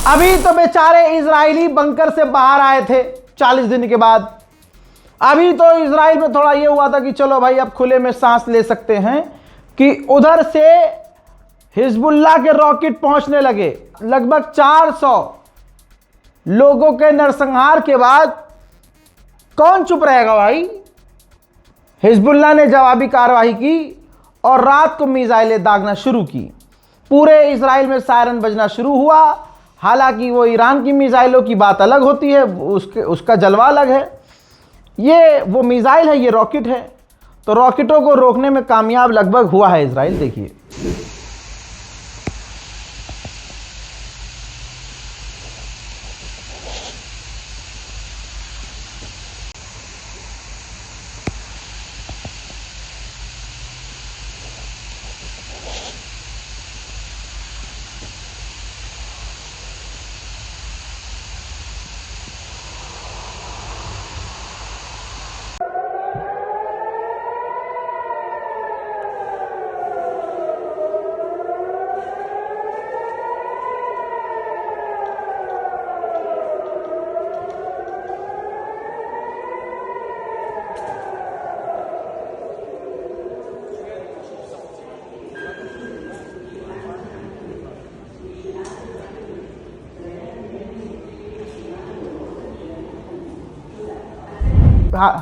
अभी तो बेचारे इजरायली बंकर से बाहर आए थे 40 दिन के बाद। अभी तो इजराइल में थोड़ा ये हुआ था कि चलो भाई अब खुले में सांस ले सकते हैं कि उधर से हिजबुल्लाह के रॉकेट पहुंचने लगे। लगभग 400 लोगों के नरसंहार के बाद कौन चुप रहेगा भाई। हिजबुल्लाह ने जवाबी कार्रवाई की और रात को मिसाइलें दागना शुरू की। पूरे इजराइल में सायरन बजना शुरू हुआ। हालांकि वो ईरान की मिसाइलों की बात अलग होती है, उसका जलवा अलग है। ये वो मिसाइल है, ये रॉकेट है। तो रॉकेटों को रोकने में कामयाब लगभग हुआ है इजराइल। देखिए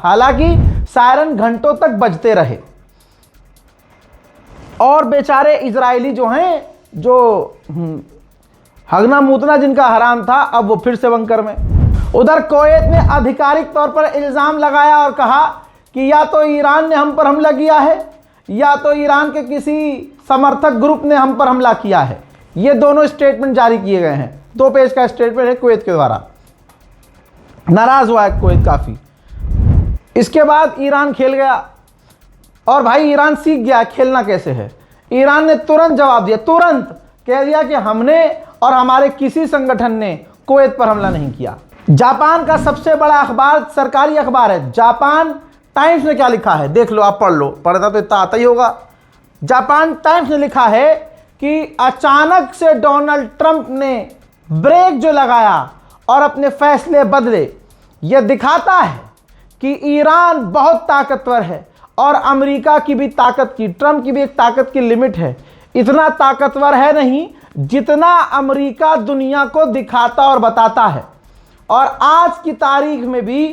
हालांकि सायरन घंटों तक बजते रहे और बेचारे इजरायली जो हैं, जो हगना मूतना जिनका हराम था, अब वो फिर से बंकर में। उधर कुवैत ने आधिकारिक तौर पर इल्जाम लगाया और कहा कि या तो ईरान ने हम पर हमला किया है या तो ईरान के किसी समर्थक ग्रुप ने हम पर हमला किया है। ये दोनों स्टेटमेंट जारी किए गए हैं। 2 पेज का स्टेटमेंट है कुवैत के द्वारा। नाराज हुआ है कुवैत काफी। इसके बाद ईरान खेल गया और भाई ईरान सीख गया खेलना कैसे है। ईरान ने तुरंत जवाब दिया, तुरंत कह दिया कि हमने और हमारे किसी संगठन ने कुवैत पर हमला नहीं किया। जापान का सबसे बड़ा अखबार, सरकारी अखबार है जापान टाइम्स ने क्या लिखा है देख लो, आप पढ़ लो। पढ़ता तो इतना आता ही होगा। जापान टाइम्स ने लिखा है कि अचानक से डोनाल्ड ट्रंप ने ब्रेक जो लगाया और अपने फैसले बदले, यह दिखाता है कि ईरान बहुत ताकतवर है और अमेरिका की भी ताकत की, ट्रंप की भी एक ताकत की लिमिट है। इतना ताकतवर है नहीं जितना अमेरिका दुनिया को दिखाता और बताता है। और आज की तारीख में भी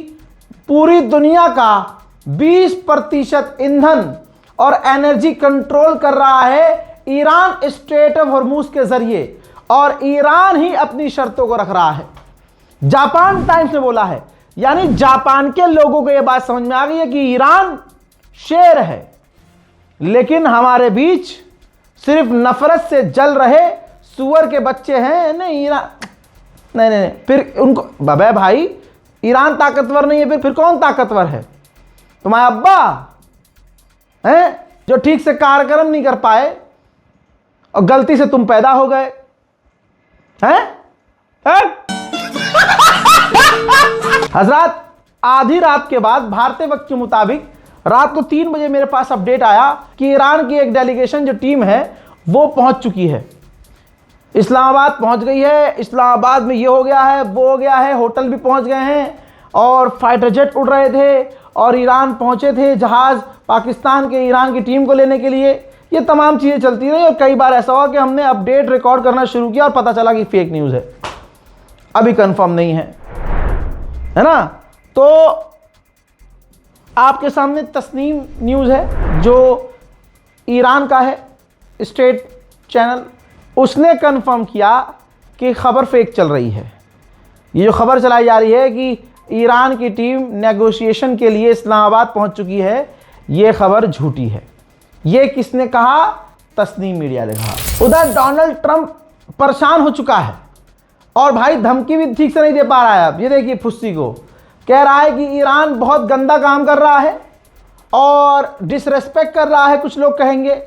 पूरी दुनिया का 20% ईंधन और एनर्जी कंट्रोल कर रहा है ईरान स्ट्रेट ऑफ हॉर्मूज के जरिए, और ईरान ही अपनी शर्तों को रख रहा है। जापान टाइम्स ने बोला है, यानी जापान के लोगों को यह बात समझ में आ गई है कि ईरान शेर है, लेकिन हमारे बीच सिर्फ नफरत से जल रहे सुअर के बच्चे हैं। नहीं ईरान नहीं, फिर उनको बाबा भाई ईरान ताकतवर नहीं है, फिर कौन ताकतवर है? तुम्हारे अब्बा हैं जो ठीक से कार्यक्रम नहीं कर पाए और गलती से तुम पैदा हो गए हैं? हजरात, आधी रात के बाद भारतीय वक्त के मुताबिक रात को 3 बजे मेरे पास अपडेट आया कि ईरान की एक डेलीगेशन जो टीम है वो पहुंच चुकी है, इस्लामाबाद पहुंच गई है। इस्लामाबाद में ये हो गया है, वो हो गया है, होटल भी पहुंच गए हैं और फाइटर जेट उड़ रहे थे और ईरान पहुंचे थे जहाज पाकिस्तान के ईरान की टीम को लेने के लिए। ये तमाम चीज़ें चलती रही और कई बार ऐसा हुआ कि हमने अपडेट रिकॉर्ड करना शुरू किया और पता चला कि फेक न्यूज़ है, अभी कंफर्म नहीं है ना। तो आपके सामने तस्नीम न्यूज़ है जो ईरान का है, स्टेट चैनल, उसने कंफर्म किया कि खबर फेक चल रही है। ये जो खबर चलाई जा रही है कि ईरान की टीम नेगोशिएशन के लिए इस्लामाबाद पहुंच चुकी है, ये खबर झूठी है। ये किसने कहा? तस्नीम मीडिया ने कहा। उधर डोनाल्ड ट्रंप परेशान हो चुका है और भाई धमकी भी ठीक से नहीं दे पा रहा है। अब ये देखिए फुस्सी को कह रहा है कि ईरान बहुत गंदा काम कर रहा है और डिसरेस्पेक्ट कर रहा है, कुछ लोग कहेंगे।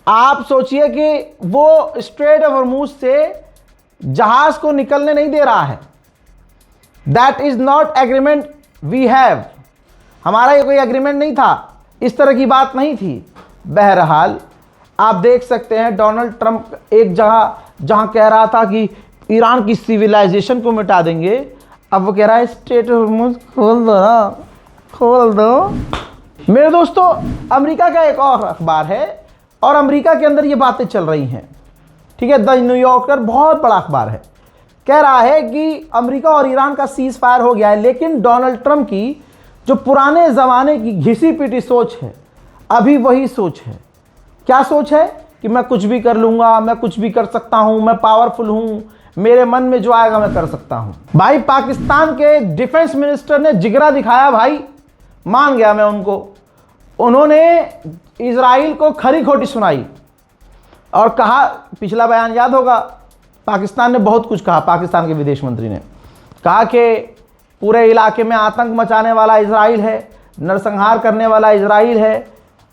आप सोचिए कि वो स्ट्रेट ऑफ हॉर्मूज से जहाज को निकलने नहीं दे रहा है। That is not agreement we have, हमारा ये कोई एग्रीमेंट नहीं था, इस तरह की बात नहीं थी। बहरहाल आप देख सकते हैं डोनाल्ड ट्रंप एक जगह जहां कह रहा था कि ईरान की सिविलाइजेशन को मिटा देंगे। अब वो कह रहा है स्ट्रेट ऑफ हॉर्मुज़ खोल दो ना, खोल दो। मेरे दोस्तों, अमेरिका का एक और अखबार है और अमेरिका के अंदर ये बातें चल रही हैं, ठीक है। द न्यूयॉर्कर बहुत बड़ा अखबार है, कह रहा है कि अमेरिका और ईरान का सीज फायर हो गया है, लेकिन डोनाल्ड ट्रंप की जो पुराने ज़माने की घिसी पीटी सोच है, अभी वही सोच है। क्या सोच है? कि मैं कुछ भी कर लूँगा, मैं कुछ भी कर सकता हूँ, मैं पावरफुल हूँ, मेरे मन में जो आएगा मैं कर सकता हूँ। भाई पाकिस्तान के डिफेंस मिनिस्टर ने जिगरा दिखाया, भाई मान गया मैं उनको। उन्होंने इजराइल को खरी खोटी सुनाई और कहा, पिछला बयान याद होगा, पाकिस्तान ने बहुत कुछ कहा। पाकिस्तान के विदेश मंत्री ने कहा कि पूरे इलाके में आतंक मचाने वाला इजराइल है, नरसंहार करने वाला इजराइल है,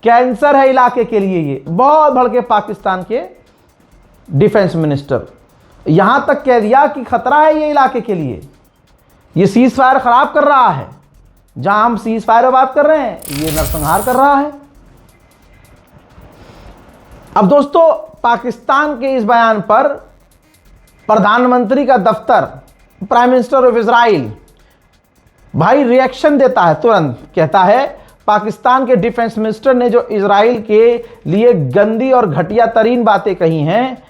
कैंसर है इलाके के लिए। ये बहुत भड़के पाकिस्तान के डिफेंस मिनिस्टर, यहां तक कह दिया कि खतरा है ये इलाके के लिए, ये सीज फायर खराब कर रहा है। जहां हम सीज फायर में बात कर रहे हैं, ये नरसंहार कर रहा है। अब दोस्तों, पाकिस्तान के इस बयान पर प्रधानमंत्री का दफ्तर, प्राइम मिनिस्टर ऑफ इजराइल, भाई रिएक्शन देता है तुरंत। कहता है पाकिस्तान के डिफेंस मिनिस्टर ने जो इजराइल के लिए गंदी और घटिया तरीन बातें कही हैं,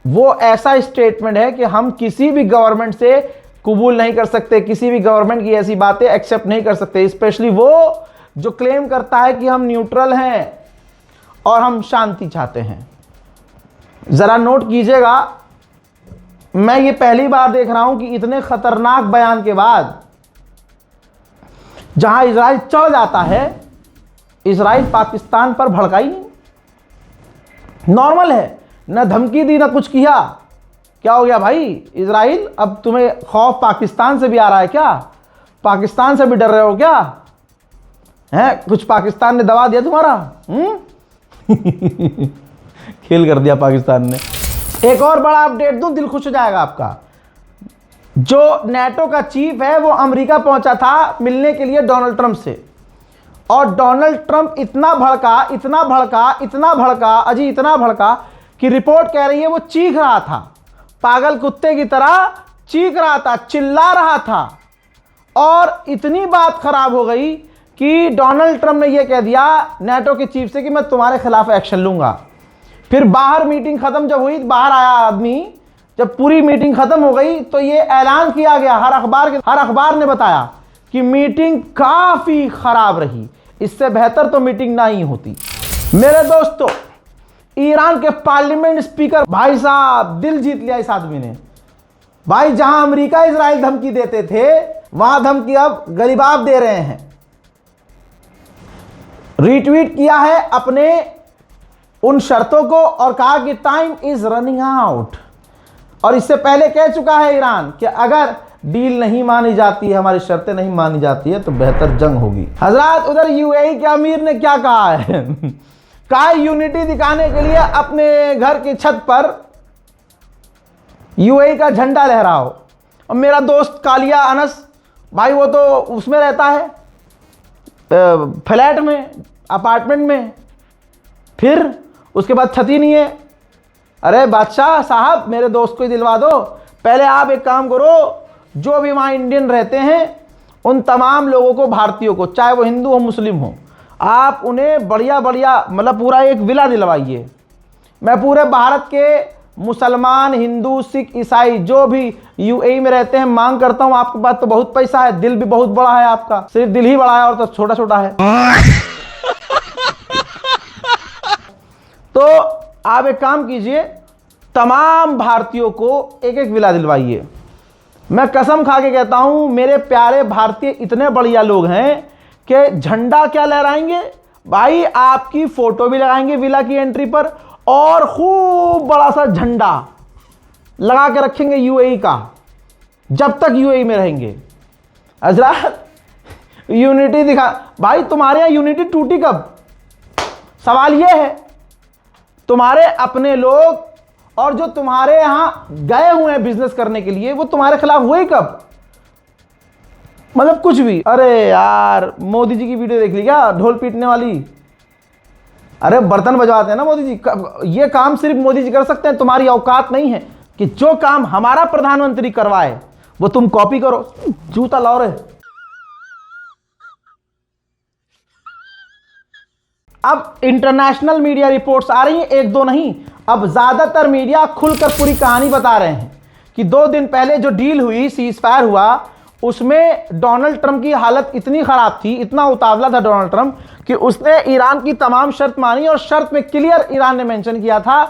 वो ऐसा स्टेटमेंट है कि हम किसी भी गवर्नमेंट से कबूल नहीं कर सकते, किसी भी गवर्नमेंट की ऐसी बातें एक्सेप्ट नहीं कर सकते, स्पेशली वो जो क्लेम करता है कि हम न्यूट्रल हैं और हम शांति चाहते हैं। जरा नोट कीजिएगा, मैं ये पहली बार देख रहा हूं कि इतने खतरनाक बयान के बाद जहां इजराइल चढ़ जाता है, इजराइल पाकिस्तान पर भड़का ही नहीं। नॉर्मल है, न धमकी दी न कुछ किया। क्या हो गया भाई इजराइल? अब तुम्हें खौफ पाकिस्तान से भी आ रहा है क्या? पाकिस्तान से भी डर रहे हो क्या? हैं, कुछ पाकिस्तान ने दबा दिया तुम्हारा? खेल कर दिया पाकिस्तान ने। एक और बड़ा अपडेट दूं, दिल खुश हो जाएगा आपका। जो नेटो का चीफ है वो अमेरिका पहुंचा था मिलने के लिए डोनाल्ड ट्रंप से, और डोनाल्ड ट्रंप इतना भड़का, इतना भड़का, इतना भड़का, अजी इतना भड़का कि रिपोर्ट कह रही है वो चीख रहा था, पागल कुत्ते की तरह चीख रहा था, चिल्ला रहा था। और इतनी बात खराब हो गई कि डोनाल्ड ट्रंप ने यह कह दिया नेटो के चीफ से कि मैं तुम्हारे खिलाफ एक्शन लूंगा। फिर बाहर मीटिंग खत्म जब हुई, बाहर आया आदमी, जब पूरी मीटिंग खत्म हो गई तो ये ऐलान किया गया, हर अखबार ने बताया कि मीटिंग काफी खराब रही, इससे बेहतर तो मीटिंग ना ही होती। मेरे दोस्तों, ईरान के पार्लियामेंट स्पीकर, भाई साहब दिल जीत लिया इस आदमी ने। भाई जहां अमेरिका इजराइल धमकी देते थे, वहां धमकी अब गलीबाब दे रहे हैं। रीट्वीट किया है अपने उन शर्तों को और कहा कि टाइम इज रनिंग आउट। और इससे पहले कह चुका है ईरान कि अगर डील नहीं मानी जाती है, हमारी शर्तें नहीं मानी जाती है, तो बेहतर जंग होगी। हजरात, उधर यूएई के अमीर ने क्या कहा है? कहा यूनिटी दिखाने के लिए अपने घर की छत पर यूएई का झंडा लहराओ। और मेरा दोस्त कालिया अनस भाई, वो तो उसमें रहता है, फ्लैट में, अपार्टमेंट में, फिर उसके बाद छत ही नहीं है। अरे बादशाह साहब, मेरे दोस्त को ही दिलवा दो। पहले आप एक काम करो, जो भी वहाँ इंडियन रहते हैं उन तमाम लोगों को, भारतीयों को, चाहे वो हिंदू हो मुस्लिम हो, आप उन्हें बढ़िया बढ़िया मतलब पूरा एक विला दिलवाइए। मैं पूरे भारत के मुसलमान, हिंदू, सिख, ईसाई जो भी यूएई में रहते हैं मांग करता हूँ, आपके पास तो बहुत पैसा है, दिल भी बहुत बड़ा है आपका, सिर्फ दिल ही बड़ा है और तो छोटा छोटा है। तो आप एक काम कीजिए, तमाम भारतीयों को एक एक विला दिलवाइए। मैं कसम खा के कहता हूं, मेरे प्यारे भारतीय इतने बढ़िया लोग हैं कि झंडा क्या लहराएंगे भाई, आपकी फोटो भी लगाएंगे विला की एंट्री पर, और खूब बड़ा सा झंडा लगा के रखेंगे यूएई का, जब तक यूएई में रहेंगे। हजरत यूनिटी दिखा भाई, तुम्हारे यहां यूनिटी टूटी कब? सवाल यह है, तुम्हारे अपने लोग और जो तुम्हारे यहां गए हुए हैं बिजनेस करने के लिए, वो तुम्हारे खिलाफ हुए कब? मतलब कुछ भी। अरे यार, मोदी जी की वीडियो देख ली क्या, ढोल पीटने वाली? अरे बर्तन बजवाते हैं ना मोदी जी, ये काम सिर्फ मोदी जी कर सकते हैं, तुम्हारी औकात नहीं है। कि जो काम हमारा प्रधानमंत्री करवाए वो तुम कॉपी करो। जूता लाओ रे। अब इंटरनेशनल मीडिया रिपोर्ट्स आ रही हैं, एक दो नहीं, अब ज्यादातर मीडिया खुलकर पूरी कहानी बता रहे हैं कि 2 दिन पहले जो डील हुई, सीज फायर हुआ, उसमें डोनाल्ड ट्रंप की हालत इतनी खराब थी, इतना उतावला था डोनाल्ड ट्रंप कि उसने ईरान की तमाम शर्त मानी और शर्त में क्लियर ईरान ने मेंशन किया था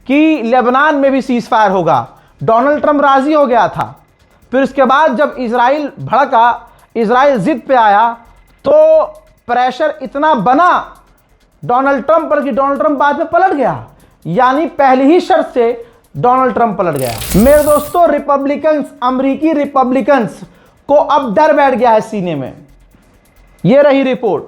कि लेबनान में भी सीज फायर होगा। डोनाल्ड ट्रंप राजी हो गया था। फिर उसके बाद जब इजराइल भड़का, इजराइल जिद पे आया, तो प्रेशर इतना बना डोनाल्ड ट्रंप पर कि डोनाल्ड ट्रंप बाद में पलट गया। यानी पहली ही शर्त से डोनाल्ड ट्रंप पलट गया। मेरे दोस्तों, रिपब्लिकन्स, अमेरिकी रिपब्लिकन्स को अब डर बैठ गया है सीने में। यह रही रिपोर्ट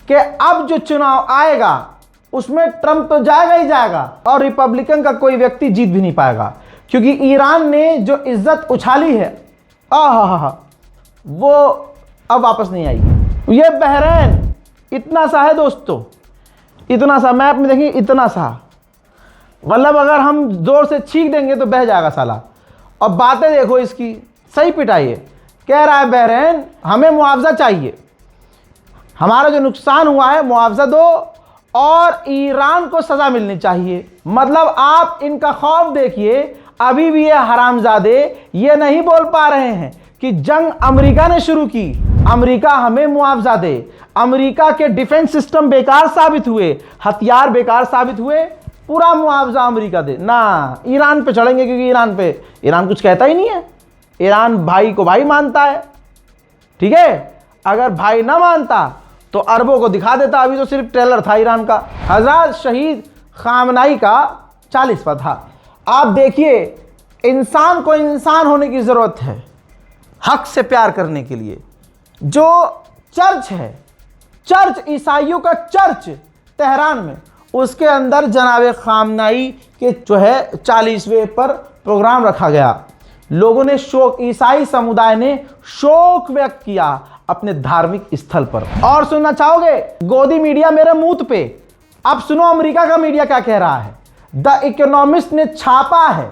कि अब जो चुनाव आएगा उसमें ट्रंप तो जाएगा ही जाएगा और रिपब्लिकन का कोई व्यक्ति जीत भी नहीं पाएगा, क्योंकि ईरान ने जो इज्जत उछाली है, वो अब वापस नहीं आएगी। ये बहरीन इतना सा है दोस्तों, इतना सा, मैप में देखिए इतना सा, मतलब अगर हम जोर से छींक देंगे तो बह जाएगा साला। और बातें देखो इसकी, सही पिटाई है। कह रहा है बहरीन हमें मुआवजा चाहिए, हमारा जो नुकसान हुआ है मुआवजा दो और ईरान को सजा मिलनी चाहिए। मतलब आप इनका खौफ देखिए। अभी भी ये हरामजादे ये नहीं बोल पा रहे हैं कि जंग अमेरिका ने शुरू की, अमेरिका हमें मुआवजा दे। अमेरिका के डिफेंस सिस्टम बेकार साबित हुए, हथियार बेकार साबित हुए, पूरा मुआवजा अमेरिका दे ना। ईरान पे चढ़ेंगे क्योंकि ईरान कुछ कहता ही नहीं है। ईरान भाई को भाई मानता है, ठीक है। अगर भाई ना मानता तो अरबों को दिखा देता। अभी तो सिर्फ ट्रेलर था ईरान का। हज़रत शहीद खामनाई का 40वां था। आप देखिए, इंसान को इंसान होने की ज़रूरत है हक से प्यार करने के लिए। जो चर्च है, चर्च ईसाइयों का चर्च तेहरान में, उसके अंदर जनाब खामनाई के जो है 40वें पर प्रोग्राम रखा गया। लोगों ने शोक, ईसाई समुदाय ने शोक व्यक्त किया अपने धार्मिक स्थल पर। और सुनना चाहोगे गोदी मीडिया मेरे मुंह पे? अब सुनो अमेरिका का मीडिया क्या कह रहा है। द इकोनॉमिस्ट ने छापा है,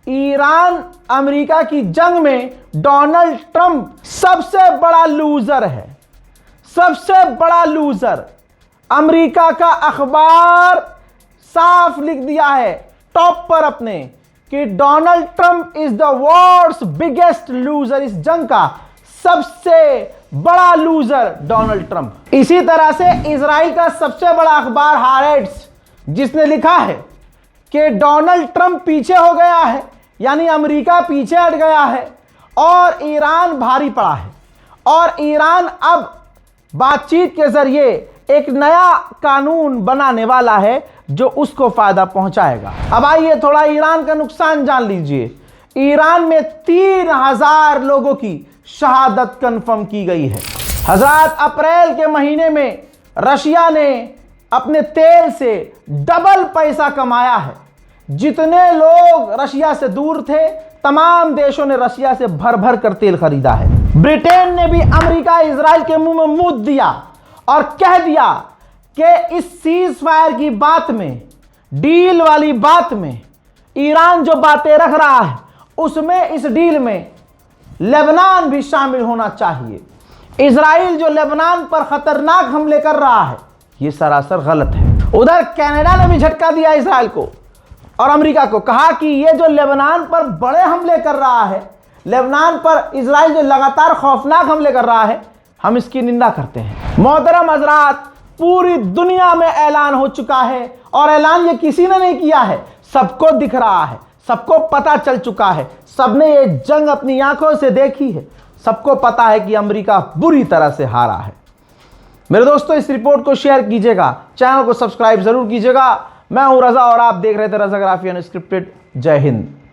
ईरान अमेरिका की जंग में डोनाल्ड ट्रंप सबसे बड़ा लूजर है, सबसे बड़ा लूजर। अमेरिका का अखबार साफ लिख दिया है टॉप पर अपने कि Donald Trump is the world's biggest loser. इस जंग का सबसे बड़ा लूजर डोनाल्ड ट्रंप। इसी तरह से इजराइल का सबसे बड़ा अखबार हारेट्स, जिसने लिखा है कि डोनाल्ड ट्रंप पीछे हो गया है, यानी अमेरिका पीछे हट गया है और ईरान भारी पड़ा है। और ईरान अब बातचीत के जरिए एक नया कानून बनाने वाला है जो उसको फायदा पहुंचाएगा। अब आइए थोड़ा ईरान का नुकसान जान लीजिए। ईरान में 3000 लोगों की शहादत कंफर्म की गई है। हज़रत अप्रैल के महीने में रशिया ने अपने तेल से डबल पैसा कमाया है। जितने लोग रशिया से दूर थे, तमाम देशों ने रशिया से भर भर कर तेल खरीदा है। ब्रिटेन ने भी अमेरिका इजराइल के मुंह में मुंह दिया और कह दिया कि इस सीज फायर की बात में, डील वाली बात में, ईरान जो बातें रख रहा है उसमें, इस डील में लेबनान भी शामिल होना चाहिए। इजराइल जो लेबनान पर खतरनाक हमले कर रहा है, यह सरासर गलत है। उधर कनाडा ने भी झटका दिया इजराइल को और अमेरिका को, कहा कि यह जो लेबनान पर बड़े हमले कर रहा है, लेबनान पर इजराइल जो लगातार खौफनाक हमले कर रहा है, हम इसकी निंदा करते हैं। मोहतरम हज़रात, पूरी दुनिया में ऐलान हो चुका है और ऐलान ये किसी ने नहीं किया है, सबको दिख रहा है, सबको पता चल चुका है, सबने ये जंग अपनी आंखों से देखी है, सबको पता है कि अमेरिका बुरी तरह से हारा है। मेरे दोस्तों, इस रिपोर्ट को शेयर कीजिएगा, चैनल को सब्सक्राइब जरूर कीजिएगा। मैं हूं रजा और आप देख रहे थे रजाग्राफी अनस्क्रिप्टेड। जय हिंद।